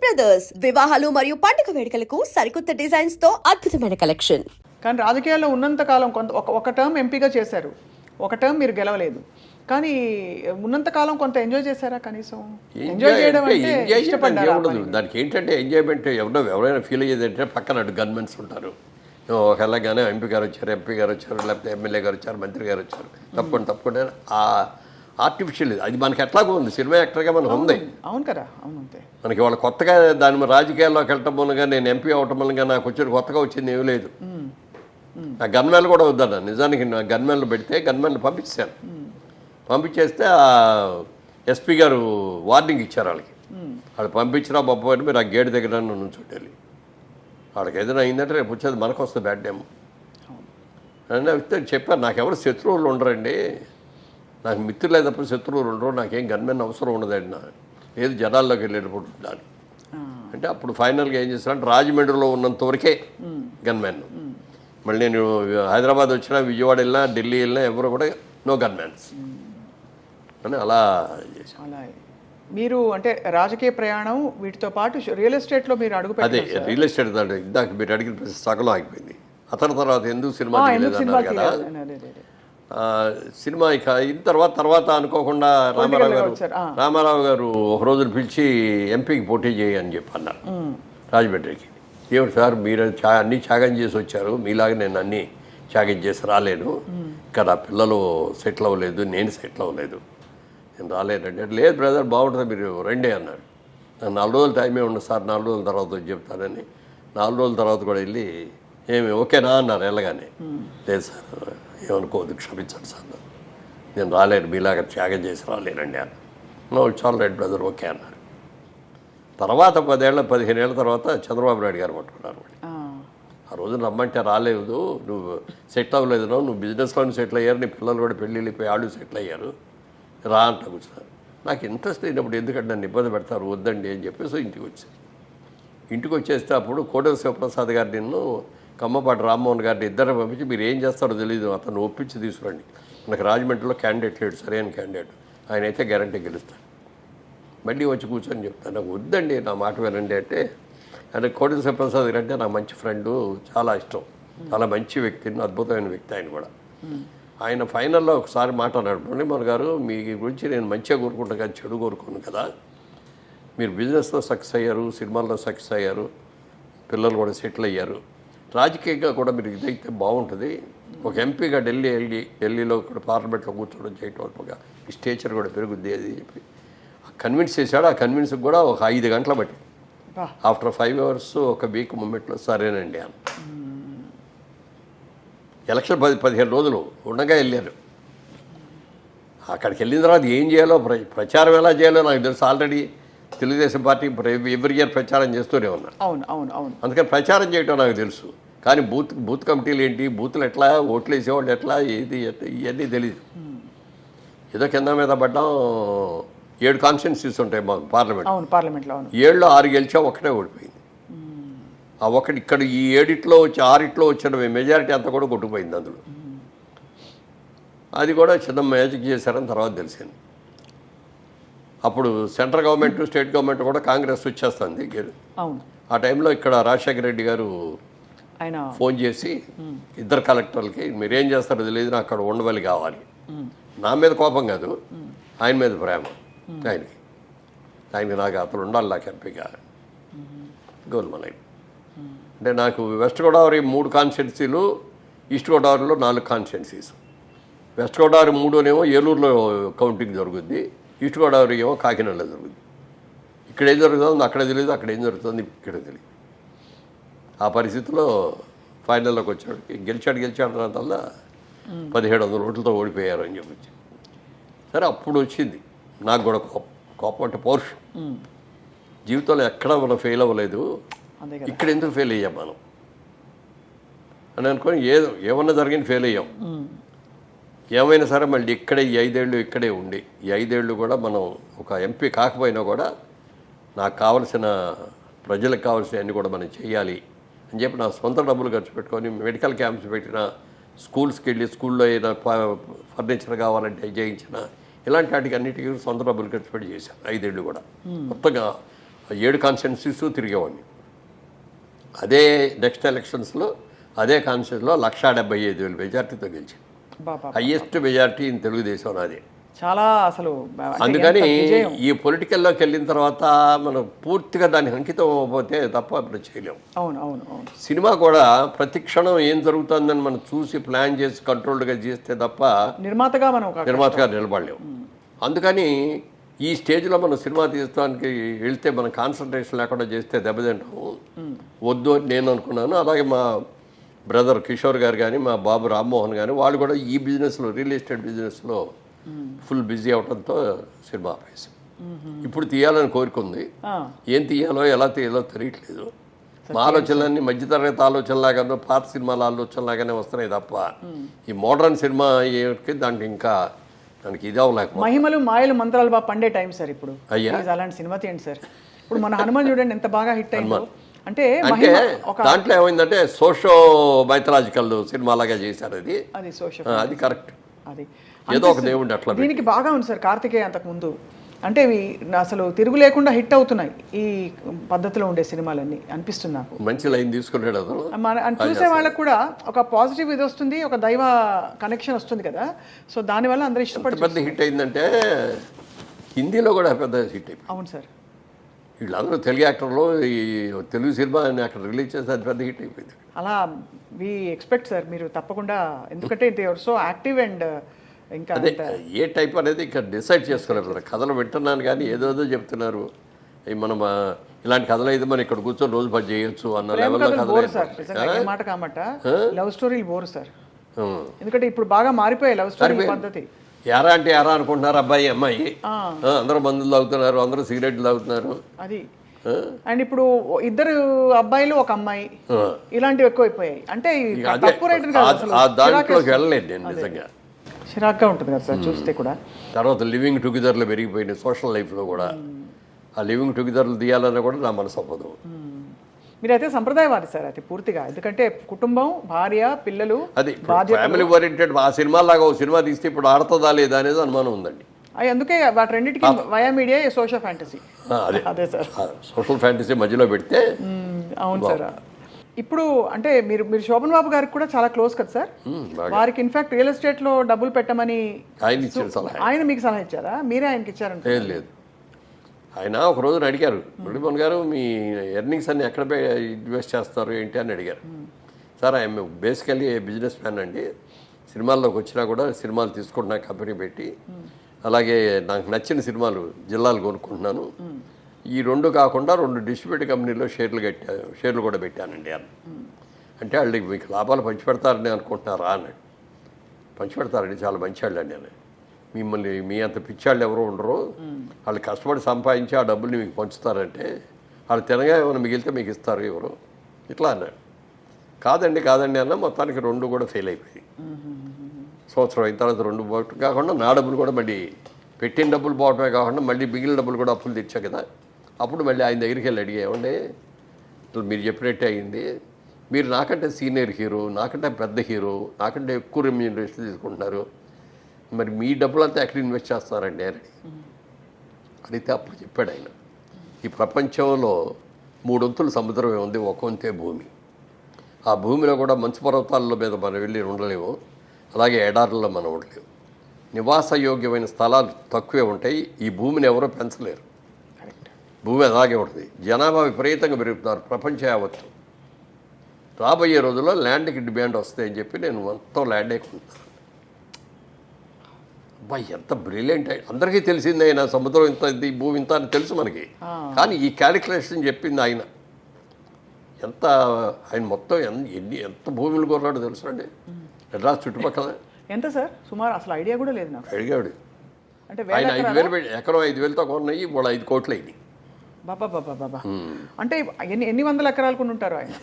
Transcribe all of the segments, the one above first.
Brothers వివాహాలు మరియు పండుగ వేడుకలకు సరికొత్త డిజైన్స్ తో అద్భుతమైన కలెక్షన్. కానీ రాజకీయాల్లో ఉన్నంతకాలం ఒక టర్మ్ ఎంపీగా చేశారు, ఒక టర్మ్ మీరు గెలవలేదు. కానీ ఉన్నంతకాలం కొంత ఎంజాయ్ చేశారా? కనీసం ఎంజాయ్ చేయడం అంటే ఇష్టపడ్డారా? దానికి ఏంటంటే ఎంజాయ్మెంట్ ఎవరైనా ఫీల్ అయ్యేది అంటే పక్కన అటు గన్మెన్స్ ఉంటారు. ఒకలాగానే ఎంపీ గారు వచ్చారు, లేకపోతే ఎమ్మెల్యే గారు వచ్చారు, మంత్రి గారు వచ్చారు, తప్పకుండా ఆ ఆర్టిఫిషియల్ అది మనకి ఎట్లాగో ఉంది. సినిమా యాక్టర్గా మనకు ఉంది. అవును కదా, అవును. అంతే మనకి వాళ్ళు కొత్తగా దాని రాజకీయాల్లోకి వెళ్ళటం మూలంగా నేను ఎంపీ అవటం మూలంగా నాకు కొత్తగా వచ్చింది ఏమీ లేదు. ఆ గన్మెన్లు కూడా వద్దన్న, నిజానికి నా గన్మెన్లు పెడితే గన్మెన్లు పంపించాను. పంపించేస్తే ఆ ఎస్పీ గారు వార్నింగ్ ఇచ్చారు వాళ్ళకి. వాళ్ళు పంపించినా బొప్పని మీరు ఆ గేట్ దగ్గర నుంచోటెళ్ళి వాళ్ళకి ఏదైనా అయిందంటే రేపు వచ్చేది మనకు వస్తుంది బ్యాడ్ టైం అని చెప్పారు. నాకెవరు శత్రువులు ఉండరండి, నాకు మిత్రులే తప్ప శత్రువులు ఉండరు, నాకేం గన్మెన్ అవసరం ఉండదండి. ఏది జనాల్లోకి వెళ్ళేటప్పుడు ఉండాలి అంటే అప్పుడు ఫైనల్గా ఏం చేస్తానంటే రాజమండ్రిలో ఉన్నంత వరకే గన్మెన్. మళ్ళీ నేను హైదరాబాద్ వచ్చినా, విజయవాడ వెళ్ళినా, ఢిల్లీ వెళ్ళినా ఎవరు కూడా నో గన్మెన్స్ అని అలా చేశాను. అలా మీరు అంటే రాజకీయ ప్రయాణం వీటితో పాటు రియల్ ఎస్టేట్లో మీరు అడుగు అదే రియల్ ఎస్టేట్ ఇందాక మీరు అడిగిన సగంలో ఆగిపోయింది. అతని తర్వాత ఎందుకు సినిమా తీయలేదన్నారు కదా. సినిమా ఇక అయిన తర్వాత అనుకోకుండా రామారావు గారు ఒక రోజున పిలిచి ఎంపీకి పోటీ చేయి అని చెప్పి అన్నారు రాజమండ్రికి. ఏమిటి సార్ మీరు అన్నీ త్యాగం చేసి వచ్చారు, మీలాగా నేను అన్నీ త్యాగం చేసి రాలేను, ఇక్కడ పిల్లలు సెటిల్ అవ్వలేదు, నేను సెటిల్ అవ్వలేదు, నేను రాలేనంటే. లేదు బ్రదర్ బాగుంటుంది మీరు రండి అన్నాడు. నాకు 4 రోజులు టైమే ఉండదు సార్, 4 రోజుల తర్వాత చెప్తానని 4 రోజుల తర్వాత కూడా వెళ్ళి ఏమి ఓకేనా అన్నారు వెళ్ళగానే. లేదు సార్ ఏమనుకోవద్దు, క్షమించండి సార్, నేను రాలేను, మీలాగా త్యాగం చేసి రాలేనండి అన్న. No it's all right brother okay అన్నారు. తర్వాత 15 ఏళ్ళ తర్వాత చంద్రబాబు నాయుడు గారు పట్టుకున్నారు. ఆ రోజు రమ్మంటే రాలేదు, నువ్వు సెటిల్ అవ్వలేదు, నువ్వు బిజినెస్లోనే సెటిల్ అయ్యారు, నీ పిల్లలు కూడా పెళ్ళి వెళ్ళిపోయి వాళ్ళు సెటిల్ అయ్యారు, రా అంట కూర్చున్నారు. నాకు ఇంట్రెస్ట్ అయినప్పుడు ఎందుకంటే నన్ను ఇబ్బంది పెడతారు, వద్దండి అని చెప్పేసి ఇంటికి వచ్చేస్తే అప్పుడు కోటల శివప్రసాద్ గారు నిన్ను కమ్మపాటి రామ్మోహన్ గారిని ఇద్దరు పంపించి మీరు ఏం చేస్తారో తెలియదు, అతను ఒప్పించి తీసుకురండి, మనకు రాజమండ్రిలో క్యాండిడేట్ లేడు, సరైన క్యాండిడేట్, ఆయన అయితే గ్యారంటీ గెలుస్తాడు, మళ్ళీ వచ్చి కూర్చొని చెప్తాను. నాకు వద్దండి, నా మాట వినండి అంటే. అంటే కోటల శివప్రసాద్ గారు అంటే నాకు మంచి ఫ్రెండు, చాలా ఇష్టం, చాలా మంచి వ్యక్తి, అద్భుతమైన వ్యక్తి ఆయన కూడా. ఆయన ఫైనల్లో ఒకసారి మాట అన్నాడు, మురళీమోహన్ గారు మీ గురించి నేను మంచిగా కోరుకుంటాను కదా, చెడు కోరుకోను కదా, మీరు బిజినెస్లో సక్సెస్ అయ్యారు, సినిమాల్లో సక్సెస్ అయ్యారు, పిల్లలు కూడా సెటిల్ అయ్యారు, రాజకీయంగా కూడా మీరు ఇదైతే బాగుంటుంది, ఒక ఎంపీగా ఢిల్లీలో కూడా పార్లమెంట్లో కూర్చోవడం చేయటం ఈ స్టేచర్ కూడా పెరుగుద్ది అది చెప్పి కన్విన్స్ చేశాడు. ఆ కన్విన్స్కి కూడా ఒక 5 గంటల బట్టి ఆఫ్టర్ 5 hours ఒక వీక్ మూమెంట్లో సరేనండి అని. ఎలక్షన్ 15 రోజులు ఉండగా వెళ్ళారు. అక్కడికి వెళ్ళిన తర్వాత ఏం చేయాలో, ప్రచారం ఎలా చేయాలో నాకు తెలుసు. Already Telugu Desam party every year ప్రచారం చేస్తూనే ఉన్నారు. అందుకని ప్రచారం చేయటం నాకు తెలుసు. కానీ బూత్ కమిటీలు ఏంటి, బూతులు ఎట్లా, ఓట్లు వేసేవాళ్ళు ఎట్లా, ఏది ఇవన్నీ తెలియదు. ఏదో కింద మీద పడ్డాం. 7 కాన్స్టిట్యున్సీస్ ఉంటాయి మాకు పార్లమెంట్లో. 7లో 6 గెలిచా, ఒకటే ఓడిపోయింది. ఆ ఒకటి ఇక్కడ ఈ 7 వచ్చి 6 వచ్చిన మెజారిటీ అంతా కూడా కొట్టుకుపోయింది అందులో. అది కూడా చిన్న మ్యాజిక్ చేశారని తర్వాత తెలిసింది. అప్పుడు సెంట్రల్ గవర్నమెంట్, స్టేట్ గవర్నమెంట్ కూడా కాంగ్రెస్ వచ్చేస్తుంది. ఆ టైంలో ఇక్కడ రాజశేఖర రెడ్డి గారు ఫోన్ చేసి ఇద్దరు కలెక్టర్లకి మీరేం చేస్తారో తెలియదు, నాకు అక్కడ ఉండవల్లి కావాలి. నా మీద కోపం కాదు, ఆయన మీద ప్రేమ. ఆయనకి నాకు అతను ఉండాలి, నాకు ఎంపీగా గోల్మలై. అంటే నాకు వెస్ట్ గోదావరి 3 కాన్స్టిట్యున్సీలు, ఈస్ట్ గోదావరిలో 4 కాన్స్టిట్యున్సీస్. వెస్ట్ గోదావరి 3 ఏలూరులో కౌంటింగ్ జరుగుద్ది, ఈస్ట్ గోదావరి కాకినాడలో జరుగుద్ది. ఇక్కడ ఏం జరుగుతుందో అక్కడ తెలియదు, అక్కడ ఏం జరుగుతుంది ఇక్కడ తెలియదు. ఆ పరిస్థితిలో ఫైనల్లోకి వచ్చాడు. గెలిచాడు వల్ల 1700 ఓట్లతో ఓడిపోయారు అని చెప్పొచ్చు. సరే అప్పుడు వచ్చింది నాకు కూడా కోపం అంటే పౌరుషం. జీవితంలో ఎక్కడ మనం ఫెయిల్ అవ్వలేదు, ఇక్కడ ఎందుకు ఫెయిల్ అయ్యాం మనం అని అనుకొని ఏమన్నా జరిగింది ఫెయిల్ అయ్యాం. ఏమైనా సరే మళ్ళీ ఇక్కడే ఈ 5 ఏళ్ళు ఇక్కడే ఉండి, ఈ 5 ఏళ్ళు కూడా మనం ఒక ఎంపీ కాకపోయినా కూడా నాకు కావలసిన ప్రజలకు కావాల్సినవన్నీ కూడా మనం చేయాలి అని చెప్పి నా సొంత డబ్బులు ఖర్చు పెట్టుకొని మెడికల్ క్యాంప్స్ పెట్టిన, స్కూల్స్కి వెళ్ళి స్కూల్లో ఏదైనా ఫర్నిచర్ కావాలంటే చేయించిన, ఇలాంటి వాటికి అన్నిటికీ సొంత డబ్బులు ఖర్చు పెట్టి చేశాను 5 ఏళ్ళు కూడా. మొత్తంగా 7 కాన్స్టిట్యున్సీస్ తిరిగేవాడిని. అదే నెక్స్ట్ ఎలక్షన్స్లో అదే కాన్స్టిట్యూన్సీలో 1,75,000 మెజార్టీతో గెలిచింది. బాబా హయ్యెస్ట్ మెజార్టీ ఇన్ తెలుగుదేశం నాదే. చాలా అసలు అంటే అందుకని ఎంత విజయం. ఈ పొలిటికల్లోకి వెళ్ళిన తర్వాత మనం పూర్తిగా దానికి అంకితం అవ్వకపోతే తప్ప ఇప్పుడు చేయలేము. అవును అవును అవును సినిమా కూడా ప్రతి క్షణం ఏం జరుగుతుందని మనం చూసి ప్లాన్ చేసి కంట్రోల్డ్గా చేస్తే తప్ప నిర్మాతగా మనం ఒక నిర్మాతగా నిలబడలేము. అందుకని ఈ స్టేజ్లో మనం సినిమా తీయడానికి వెళ్తే మనం కాన్సన్ట్రేషన్ లేకుండా చేస్తే దెబ్బతింటాము, వద్దు అని నేను అనుకున్నాను. అలాగే మా బ్రదర్ కిషోర్ గారు కానీ మా బాబు రామ్మోహన్ కానీ వాళ్ళు కూడా ఈ బిజినెస్లో రియల్ ఎస్టేట్ బిజినెస్లో ఫుల్ బిజీ అవడంతో సినిమా ఆపేసాం. ఇప్పుడు తీయాలని కోరుకుంది, ఏం తీయాలో ఎలా తీయాలో తెలియట్లేదు. మా ఆలోచనలన్నీ మధ్యతరగతి ఆలోచనలాగానో పాత సినిమాల ఆలోచనలాగానే వస్తున్నాయి తప్ప ఈ మోడర్న్ సినిమా దానికి ఇంకా దానికి ఇది అవ్వలేకపోతే. మహిమలు మాయలు మంత్రాలు బాగా పండే టైం సార్ ఇప్పుడు. అయ్యా. Please అలాంటి సినిమా తీయండి సార్. ఇప్పుడు మన హనుమాన్ చూడండి ఎంత బాగా హిట్ అయిందో. అంటే అంటే మహిమ ఒక దాంట్లో ఏమైందంటే సోషో మైథలాజికల్ సినిమా లాగా చేశారు. అది సోషల్ అది కరెక్ట్. అది ఏదో ఒక దేవుడిని అట్లా దీనికి బాగా ఉంది సార్ కార్తికేయ అంతకు ముందు. అంటే ఇవి అసలు తిరుగు లేకుండా హిట్ అవుతున్నాయి ఈ పద్ధతిలో ఉండే సినిమాలన్నీ అనిపిస్తుంది నాకు. మంచి లైన్ తీసుకున్నాడు అతను. చూసే వాళ్ళకు కూడా ఒక పాజిటివ్ ఇది వస్తుంది, ఒక దైవ కనెక్షన్ వస్తుంది కదా. సో దానివల్ల అందరూ ఇష్టపడి పెద్ద హిట్ అయిందంటే హిందీలో కూడా పెద్ద హిట్ అయిపోయింది. అవును సార్. వీళ్ళందరూ తెలుగు యాక్టర్లు ఈ తెలుగు సినిమా అక్కడ రిలీజ్ చేస్తే అది పెద్ద హిట్ అయిపోయింది. అలా వి ఎక్స్పెక్ట్ సార్ మీరు తప్పకుండా, ఎందుకంటే సో యాక్టివ్ అండ్ ఇంకా అదే ఏ టైప్ అనేది ఇక్కడ డిసైడ్ చేసుకోలేదు. కథలు వింటున్నాను కానీ ఏదోదో చెప్తున్నారు. మనం ఇలాంటి కథలు అయితే మనం ఇక్కడ కూర్చొని రోజు పని చేయొచ్చు అన్న లెవెల్లో బోర్ సార్. కథలు. నిజంగా ఏ మాట కామాట లవ్ స్టోరీలు బోర్ సార్. ఎందుకంటే ఇప్పుడు బాగా మారిపోయాయి లవ్ స్టోరీ పద్ధతి. ఎరా అంటే ఎరా అనుకుంటున్నారు అబ్బాయి అమ్మాయి, అందరూ మందులు తాగుతున్నారు, అందరూ సిగరెట్లు తాగుతున్నారు. అది అండ్ ఇప్పుడు ఇద్దరు అబ్బాయిలు ఒక అమ్మాయి ఇలాంటివి ఎక్కువైపోయాయి. అంటే తప్పు రేట్ దాంట్లోకి వెళ్ళలేదు నేను నిజంగా. చిరాగ్గా ఉంటుంది కదా సార్ చూస్తే కూడా. తర్వాత లివింగ్ టుగెదర్లో పెరిగిపోయినాయి సోషల్ లైఫ్లో కూడా. ఆ లివింగ్ టుగెదర్లు తీయాలన్నా కూడా నా మనసు అవ్వదు. మీరైతే సంప్రదాయవాది సార్ అది పూర్తిగా. ఎందుకంటే కుటుంబం, భార్య, పిల్లలు, అది ఫ్యామిలీ ఓరియంటెడ్. ఆ సినిమా లాగా ఒక సినిమా తీస్తే ఇప్పుడు ఆడుతుందా లేదా అనేది అనుమానం ఉందండి. అందుకే వాటి రెండింటికి వయా మీడియా సోషల్ ఫ్యాంటసీ. అదే సార్ సోషల్ ఫ్యాంటసీ మధ్యలో పెడితే. అవును సార్. ఇప్పుడు అంటే మీరు శోభన్ బాబు గారికి కూడా చాలా క్లోజ్ కదా సార్. వారికి ఇన్ఫాక్ట్ రియల్ ఎస్టేట్ లో డబ్బులు పెట్టమని ఆయన ఇచ్చారు సలహా. ఆయన మీకు సలహా ఇచ్చారా, మీరే ఆయనకి ఇచ్చారంటే? లేదు, ఆయన ఒక రోజున అడిగారు, మురళీమోహన్ గారు మీ ఎర్నింగ్స్ అన్ని ఎక్కడ ఇన్వెస్ట్ చేస్తారు ఏంటి అని అడిగారు. Sir I'm basically business man అండి, సినిమాల్లోకి వచ్చినా కూడా సినిమాలు తీసుకుంటున్నా కంపెనీ పెట్టి, అలాగే నాకు నచ్చిన సినిమాలు జిల్లాలు కొనుక్కుంటున్నాను, ఈ 2 కాకుండా 2 డిస్ట్రిబ్యూటర్ కంపెనీలో షేర్లు కూడా పెట్టానండి అన్న. అంటే వాళ్ళకి మీకు లాభాలు పంచిపెడతారని అనుకుంటున్నారా అన్నాడు. పంచిపెడతారండి, చాలా మంచి వాళ్ళు అండి అని. మిమ్మల్ని మీ అంత పిచ్చాళ్ళు ఎవరో ఉండరు, వాళ్ళు కష్టపడి సంపాదించి ఆ డబ్బుల్ని మీకు పంచుతారంటే వాళ్ళు తినగా ఏమైనా మిగిలితే మీకు ఇస్తారు ఎవరు ఇట్లా అన్నాడు. కాదండి అన్న. మొత్తానికి 2 కూడా ఫెయిల్ అయిపోయి సంవత్సరం అయిన తర్వాత 2 పోవటం కాకుండా నా డబ్బులు కూడా మళ్ళీ పెట్టిన డబ్బులు పోవటమే కాకుండా మళ్ళీ మిగిలిన డబ్బులు కూడా అప్పులు తెచ్చా కదా. అప్పుడు మళ్ళీ ఆయన దగ్గరికి వెళ్ళి అడిగేమండి, మీరు చెప్పినట్టే అయింది, మీరు నాకంటే సీనియర్ హీరో, నాకంటే పెద్ద హీరో, నాకంటే ఎక్కువ రెమ్యూనరేషన్ తీసుకుంటున్నారు, మరి మీ డబ్బులంతా ఎక్కడ ఇన్వెస్ట్ చేస్తారండి అని అడిగితే అప్పుడు చెప్పాడు ఆయన, ఈ ప్రపంచంలో 3 వంతులు సముద్రమే ఉంది, 1 వంతే భూమి. ఆ భూమిలో కూడా మంచు పర్వతాల మీద మనం వెళ్ళి ఉండలేము, అలాగే ఎడారుల్లో మనం ఉండలేము. నివాసయోగ్యమైన స్థలాలు తక్కువే ఉంటాయి. ఈ భూమిని ఎవరో పెంచలేరు, భూమి అలాగే ఉంటుంది. జనాభా విపరీతంగా పెరుగుతున్నారు ప్రపంచం యావత్తు. రాబోయే రోజుల్లో ల్యాండ్కి డిమాండ్ వస్తాయని చెప్పి నేను మొత్తం ల్యాండే కొంటున్నాను. అబ్బాయి ఎంత బ్రిలియంట్. అందరికీ తెలిసింది ఆయన సముద్రం ఇంత, ఇది భూమి ఇంత అని తెలుసు మనకి, కానీ ఈ క్యాలిక్యులేషన్ చెప్పింది ఆయన. ఆయన మొత్తం ఎంత భూములు కొన్నాడో తెలుసు అండి మెడ్రాస్ చుట్టుపక్కల. ఎంత సార్ సుమారు? అసలు ఐడియా కూడా లేదు నాకు. అడిగాడు అంటే ఆయన 5,000 ఎకరం 5,000తో కొన్నాయి, వాళ్ళు 5 కోట్లు అయింది. బాబా అంటే ఎన్ని వందల ఎకరాలు కొని ఉంటారు ఆయన?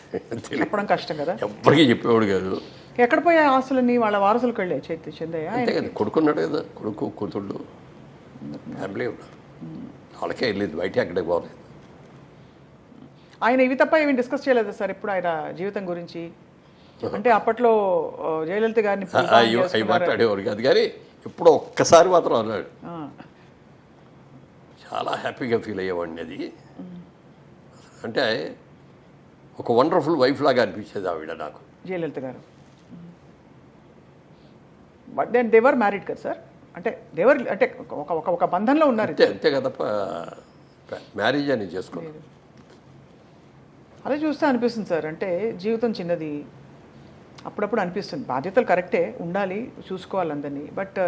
చెప్పడం కష్టం కదా. ఎవ్వరికీ చెప్పేవాడు కాదు. ఎక్కడ పోయే ఆస్తులన్నీ వాళ్ళ వారసులకు వెళ్ళే చెందయ్యా? అంతే కదా, కొడుకున్నాడు కదా, కొడుకు కూతుళ్ళు ఫ్యామిలీ ఉన్నారు, వాళ్ళకే వెళ్ళేది, బయట ఎక్కడికి పోలేదు. ఆయన ఇవి తప్ప ఏమి డిస్కస్ చేయలేదు సార్ ఇప్పుడు ఆయన జీవితం గురించి? అంటే అప్పట్లో జయలలిత గారిని అవి మాట్లాడేవారు కాదు, కానీ ఇప్పుడు ఒక్కసారి మాత్రం అన్నాడు, చాలా హ్యాపీగా ఫీల్ అయ్యేవాడిని. అది అంటే ఒక వండర్ఫుల్ వైఫ్ లాగా అనిపించేది ఆవిడ నాకు. జయలలిత గారు. బట్ దెన్ దేవర్ మ్యారీడ్ కదా సార్, అంటే దేవర్ అంటే ఒక బంధంలో ఉన్నారు. అంతే కదా, మ్యారేజ్ అని చేసుకోలేదు. అదే చూస్తే అనిపిస్తుంది సార్, అంటే జీవితం చిన్నది, అప్పుడప్పుడు అనిపిస్తుంది బాధ్యతలు కరెక్టే ఉండాలి, చూసుకోవాలి అందరినీ, బట్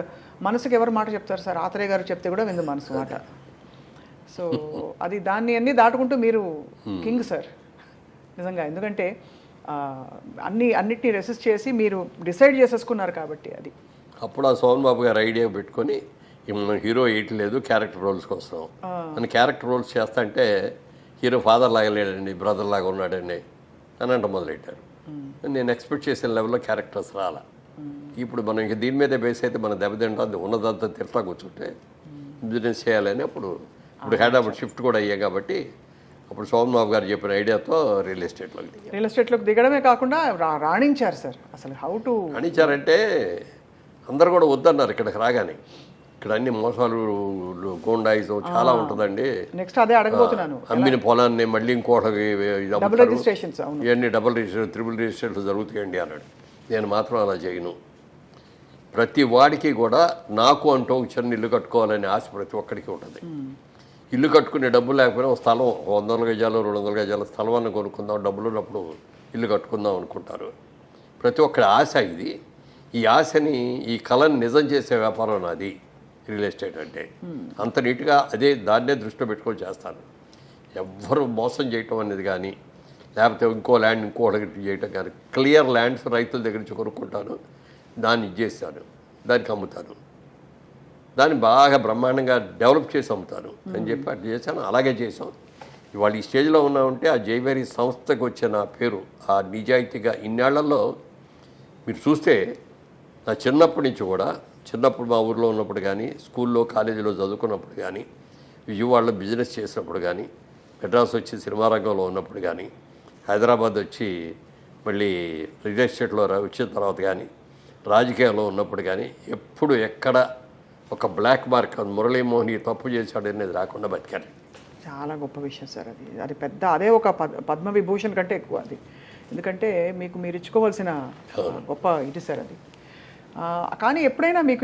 మనసుకి ఎవరు మాట చెప్తారు సార్? ఆత్రేయ గారు చెప్తే కూడా విందు మనసు మాట. సో అది దాన్ని అన్నీ దాటుకుంటూ మీరు కింగ్ సార్ నిజంగా. ఎందుకంటే అన్నిటినీ రెసిస్ట్ చేసి మీరు డిసైడ్ చేసేసుకున్నారు కాబట్టి అది. అప్పుడు ఆ సోమన్ బాబు గారు ఐడియా పెట్టుకొని మనం హీరో వేయట్లేదు, క్యారెక్టర్ రోల్స్కి వస్తాం అని క్యారెక్టర్ రోల్స్ చేస్తా అంటే హీరో ఫాదర్ లాగా లేడండి, బ్రదర్ లాగా ఉన్నాడండి అని అంట మొదలెట్టారు. నేను ఎక్స్పెక్ట్ చేసిన లెవెల్లో క్యారెక్టర్స్ రాలా. ఇప్పుడు మనం ఇంక దీని మీదే బేస్ అయితే మనం దెబ్బతింటాం, ఉన్నదంతా తిరతా కూర్చుంటే బిజినెస్ చేయాలని ఇప్పుడు హైదరాబాద్ షిఫ్ట్ కూడా అయ్యాయి కాబట్టి అప్పుడు సోమన్ బాబు గారు చెప్పిన ఐడియాతో రియల్ ఎస్టేట్లోకి దిగడమే కాకుండా రాణించారు సార్. అసలు హౌ టు రాణించారంటే అందరు కూడా వద్దన్నారు ఇక్కడికి రాగానే. ఇక్కడ అన్ని మోసాలు, గోండాయిజం చాలా ఉంటుందండి. నెక్స్ట్ అదే అడగబోతున్నాను. అమ్మిన పొలాన్ని మళ్ళీ ఇంకోటి రిజిస్ట్రేషన్స్ ఇవన్నీ డబుల్ రిజిస్ట్రేషన్, త్రిబుల్ రిజిస్ట్రేషన్లు జరుగుతాయండి అన్నాడు. నేను మాత్రం అలా చేయను. ప్రతి వాడికి కూడా నాకు అంటూ ఒక చిన్న ఇల్లు కట్టుకోవాలనే ఆశ ప్రతి ఒక్కడికి ఉంటుంది. ఇల్లు కట్టుకునే డబ్బు లేకపోయినా ఒక స్థలం 100 గజాలు 200 గజాల స్థలమాన్ని కొనుక్కుందాం, డబ్బులు ఉన్నప్పుడు ఇల్లు కట్టుకుందాం అనుకుంటారు. ప్రతి ఒక్కరి ఆశ ఇది. ఈ ఆశని, ఈ కళని నిజం చేసే వ్యాపారం నాది రియల్ ఎస్టేట్ అంటే. అంత నీట్గా దాన్నే దృష్టిలో పెట్టుకొని చేస్తాను. ఎవ్వరు మోసం చేయటం అనేది కానీ, లేకపోతే ఇంకో ల్యాండ్ ఇంకోటి చేయటం కానీ, క్లియర్ ల్యాండ్స్ రైతుల దగ్గర నుంచి కొనుక్కుంటాను, దాన్ని ఇచ్చేస్తాను, దానికి అమ్ముతాను, దాన్ని బాగా బ్రహ్మాండంగా డెవలప్ చేసి అమ్ముతాను అని చెప్పి అట్లా చేశాను. అలాగే చేసాం. ఇవాళ ఈ స్టేజ్లో ఉన్నామంటే ఆ జైవేరీ సంస్థకు వచ్చిన పేరు, ఆ నిజాయితీగా ఇన్నేళ్లలో మీరు చూస్తే నా చిన్నప్పటి నుంచి కూడా, చిన్నప్పుడు మా ఊర్లో ఉన్నప్పుడు కానీ, స్కూల్లో కాలేజీలో చదువుకున్నప్పుడు కానీ, విజయవాడలో బిజినెస్ చేసినప్పుడు కానీ, మెడ్రాస్ వచ్చి సినిమా రంగంలో ఉన్నప్పుడు కానీ, హైదరాబాద్ వచ్చి మళ్ళీ రియల్ ఎస్టేట్లో వచ్చిన తర్వాత కానీ, రాజకీయాల్లో ఉన్నప్పుడు కానీ, ఎప్పుడు ఎక్కడ ఒక బ్లాక్ మార్క్ మురళీమోహన్ తప్పు చేశాడు అనేది రాకుండా బతికారు. చాలా గొప్ప విషయం సార్ అది. అది పెద్ద, అదే ఒక పద్మవిభూషణ్ కంటే ఎక్కువ అది. ఎందుకంటే మీరు ఇచ్చుకోవాల్సిన గొప్ప ఇది సార్ అది. కానీ ఎప్పుడైనా మీకు